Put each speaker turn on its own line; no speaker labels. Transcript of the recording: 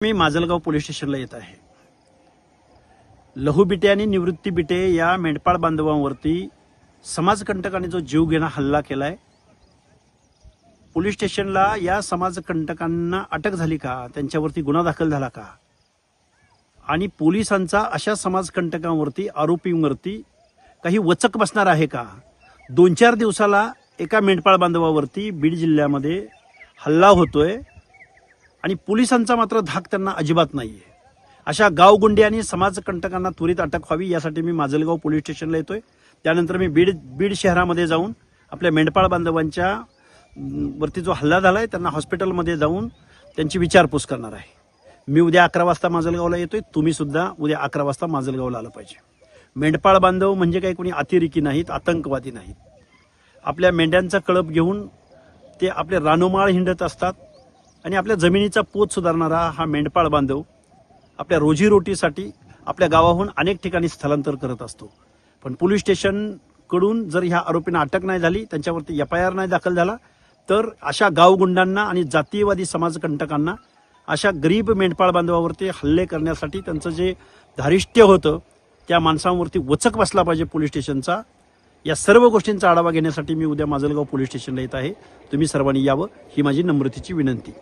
मी Majalgaon police स्टेशनला येत आहे. लहू बिटे आणि निवृत्ती बिटे या मेंढपाळ बांधवांवरती समाजकंटकाने जो जीवघेणा हल्ला केलाय, पोलीस स्टेशनला या समाजकंटकांना अटक झाली का, त्यांच्यावरती गुन्हा दाखल झाला का, आणि पोलिसांचा अशा समाजकंटकांवरती आरोपींवरती काही वचक बसणार आहे का? 2-4 दिवसाला एका मेंढपाळ बांधवावरती बीड जिल्ह्यामध्ये हल्ला होतोय आणि पोलिसांचा मात्र धाक त्यांना अजिबात नाहीये. अशा गावगुंडे आणि समाजकंटकांना त्वरित अटक व्हावी यासाठी मी माजलगाव पोलीस स्टेशनला येतोय. त्यानंतर मी बीड शहरामध्ये जाऊन आपल्या मेंढपाळ बांधवांच्या वरती जो हल्ला झालाय त्यांना हॉस्पिटलमध्ये जाऊन त्यांची विचारपूस करणार आहे. मी उद्या 11 वाजता माजलगावला येतोय. तुम्ही सुद्धा उद्या 11 वाजता माजलगावला आलं पाहिजे. मेंढपाळ बांधव म्हणजे काही कोणी अतिरेकी नाहीत, आतंकवादी नाहीत. आपल्या मेंढ्यांचा कळप घेऊन ते आपले रानोमाळ हिंडत असतात आणि आपल्या जमिनीचा पोत सुधारणारा हा मेंढपाळ बांधव आपल्या रोजीरोटीसाठी आपल्या गावाहून अनेक ठिकाणी स्थलांतर करत असतो. पण पोलीस स्टेशनकडून जर ह्या आरोपींना अटक नाही झाली, त्यांच्यावरती FIR नाही दाखल झाला, तर अशा गावगुंडांना आणि जातीयवादी समाजकंटकांना अशा गरीब मेंढपाळ बांधवावरती हल्ले करण्यासाठी त्यांचं जे धारिष्ट्य होतं त्या माणसांवरती वचक बसला पाहिजे पोलीस स्टेशनचा. या सर्व गोष्टींचा आढावा घेण्यासाठी मी उद्या माजलगाव पोलीस स्टेशनला येत आहे. तुम्ही सर्वांनी यावं ही माझी नम्रतेची विनंती.